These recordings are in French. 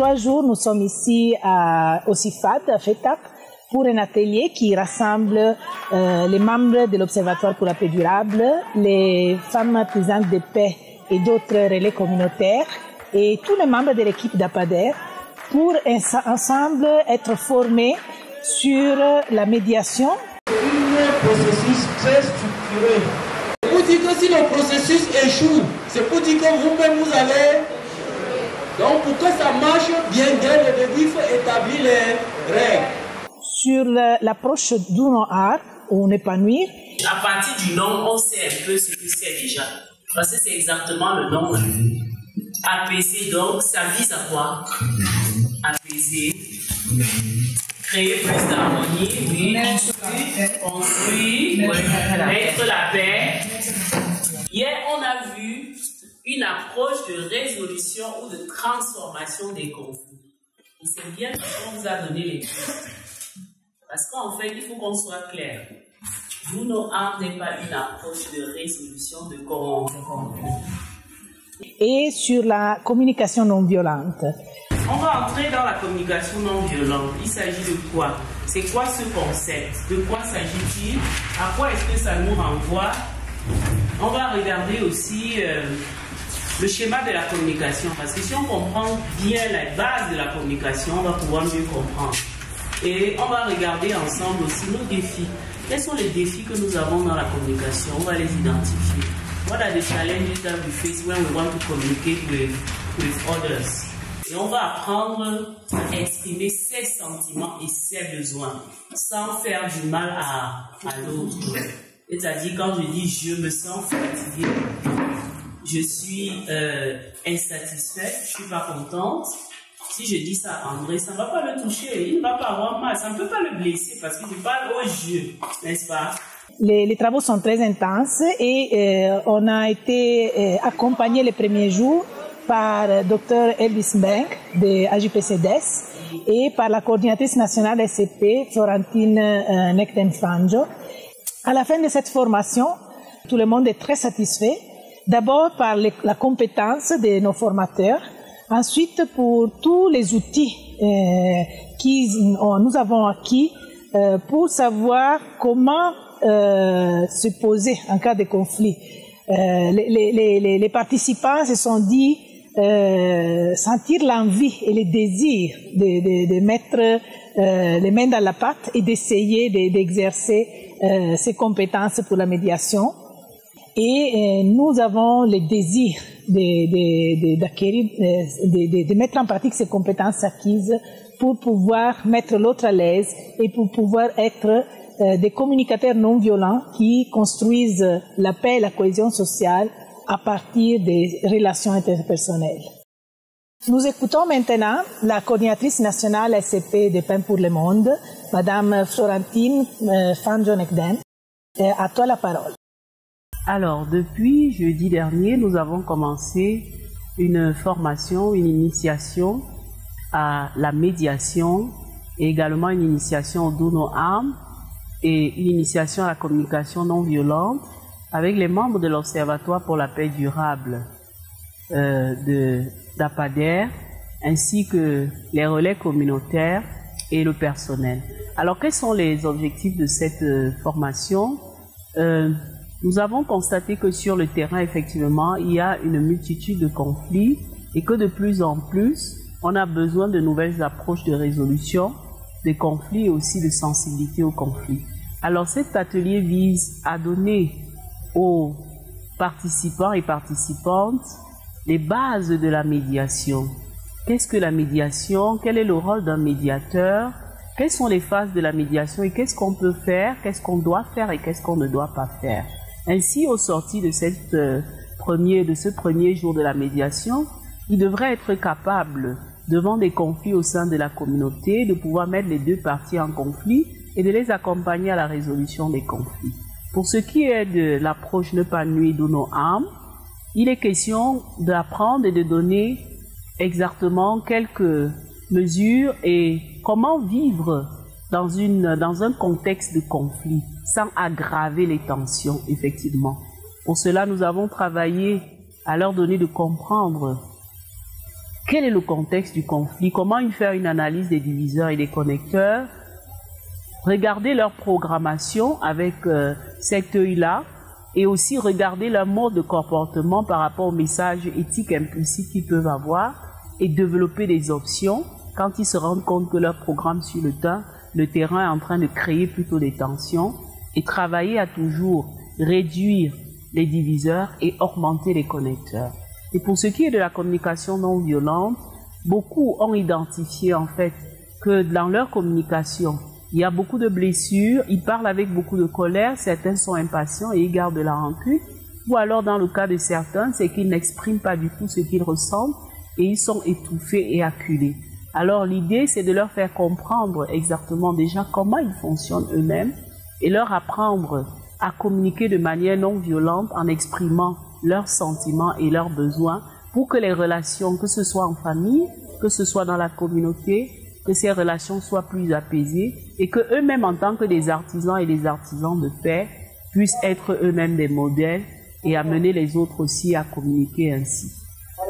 3 jours, nous sommes ici au CIFAD, à FETAP, pour un atelier qui rassemble les membres de l'Observatoire pour la paix durable, les femmes artisanes de paix et d'autres relais communautaires et tous les membres de l'équipe d'APADER pour ensemble être formés sur la médiation. Un processus très structuré. Pour dire que si le processus échoue, c'est pour dire que vous-même vous allez. Donc pour que ça marche bien dès le début, il faut établir les règles. Sur l'approche d'UNO-ART, on épanouir. À partir du nom, on sait un peu ce que c'est déjà. Parce que c'est exactement le nom. Apaiser, donc, ça vise à quoi? Apaiser, créer plus d'harmonie, oui, construire, mettre la paix. Hier, on a vu une approche de résolution ou de transformation des conflits. Et c'est bien qu'on vous a donné les deux. Parce qu'en fait, il faut qu'on soit clair. UNO-ART n'est pas une approche de résolution de conflits. Et sur la communication non violente. On va entrer dans la communication non violente. Il s'agit de quoi? C'est quoi ce concept? De quoi s'agit-il? À quoi est-ce que ça nous renvoie? On va regarder aussi le schéma de la communication. Parce que si on comprend bien la base de la communication, on va pouvoir mieux comprendre. Et on va regarder ensemble aussi nos défis. Quels sont les défis que nous avons dans la communication? On va les identifier. What are the challenges that we face when we want to communicate with others? Et on va apprendre à exprimer ses sentiments et ses besoins sans faire du mal à l'autre. C'est-à-dire quand je dis je me sens fatigué, je suis insatisfait, je suis pas contente. Si je dis ça à André, ça ne va pas le toucher, il ne va pas avoir mal, ça ne peut pas le blesser parce que je parle au jeu, n'est-ce pas? Les travaux sont très intenses et on a été accompagnés les premiers jours par Dr Elvis Bank de AJPCDES et par la coordinatrice nationale SCP, Florentine Necden-Fangio. À la fin de cette formation, tout le monde est très satisfait, d'abord par la compétence de nos formateurs, ensuite pour tous les outils que nous avons acquis pour savoir comment se poser en cas de conflit. Les participants se sont dit sentir l'envie et le désir de mettre les mains dans la pâte et d'essayer d'exercer ces compétences pour la médiation. Et nous avons le désir d'acquérir, de mettre en pratique ces compétences acquises pour pouvoir mettre l'autre à l'aise et pour pouvoir être des communicateurs non violents qui construisent la paix et la cohésion sociale à partir des relations interpersonnelles. Nous écoutons maintenant la coordinatrice nationale SCP de Pain pour le Monde, Madame Florentine Fangio-Necden. À toi la parole. Alors, depuis jeudi dernier, nous avons commencé une formation, une initiation à la médiation et également une initiation au UNO-ART et une initiation à la communication non violente avec les membres de l'Observatoire pour la paix durable d'APADER ainsi que les relais communautaires et le personnel. Alors, quels sont les objectifs de cette formation? Nous avons constaté que sur le terrain, effectivement, il y a une multitude de conflits et que de plus en plus, on a besoin de nouvelles approches de résolution des conflits et aussi de sensibilité aux conflits. Alors cet atelier vise à donner aux participants et participantes les bases de la médiation. Qu'est-ce que la médiation? Quel est le rôle d'un médiateur? Quelles sont les phases de la médiation et qu'est-ce qu'on peut faire? Qu'est-ce qu'on doit faire et qu'est-ce qu'on ne doit pas faire? Ainsi, au sorti de ce premier jour de la médiation, il devrait être capable, devant des conflits au sein de la communauté, de pouvoir mettre les deux parties en conflit et de les accompagner à la résolution des conflits. Pour ce qui est de l'approche ne pas nuire d'UNO-ART, il est question d'apprendre et de donner exactement quelques mesures et comment vivre dans un contexte de conflit sans aggraver les tensions, effectivement. Pour cela, nous avons travaillé à leur donner de comprendre quel est le contexte du conflit, comment faire une analyse des diviseurs et des connecteurs, regarder leur programmation avec cet œil-là, et aussi regarder leur mode de comportement par rapport aux messages éthiques implicites qu'ils peuvent avoir, et développer des options quand ils se rendent compte que leur programme sur le terrain est en train de créer plutôt des tensions, et travailler à toujours réduire les diviseurs et augmenter les connecteurs. Et pour ce qui est de la communication non violente, beaucoup ont identifié en fait que dans leur communication, il y a beaucoup de blessures, ils parlent avec beaucoup de colère, certains sont impatients et ils gardent de la rancune, ou alors dans le cas de certains, c'est qu'ils n'expriment pas du tout ce qu'ils ressentent et ils sont étouffés et acculés. Alors l'idée, c'est de leur faire comprendre exactement déjà comment ils fonctionnent eux-mêmes et leur apprendre à communiquer de manière non violente en exprimant leurs sentiments et leurs besoins pour que les relations, que ce soit en famille, que ce soit dans la communauté, que ces relations soient plus apaisées et que eux-mêmes en tant que des artisans et des artisans de paix puissent être eux-mêmes des modèles et amener les autres aussi à communiquer ainsi.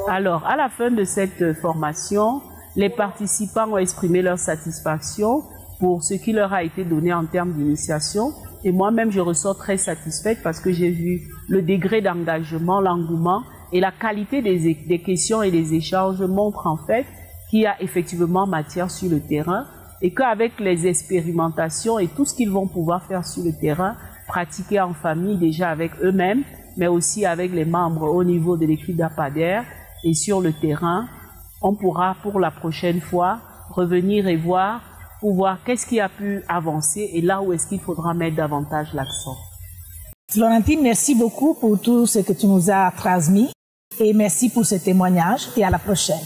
Alors, à la fin de cette formation, les participants ont exprimé leur satisfaction pour ce qui leur a été donné en termes d'initiation. Et moi-même, je ressors très satisfaite parce que j'ai vu le degré d'engagement, l'engouement et la qualité des questions et des échanges montrent en fait qu'il y a effectivement matière sur le terrain et qu'avec les expérimentations et tout ce qu'ils vont pouvoir faire sur le terrain, pratiquer en famille déjà avec eux-mêmes, mais aussi avec les membres au niveau de l'équipe d'APADER et sur le terrain, on pourra pour la prochaine fois revenir et voir pour voir qu'est-ce qui a pu avancer et là où est-ce qu'il faudra mettre davantage l'accent. Florentine, merci beaucoup pour tout ce que tu nous as transmis et merci pour ce témoignage et à la prochaine.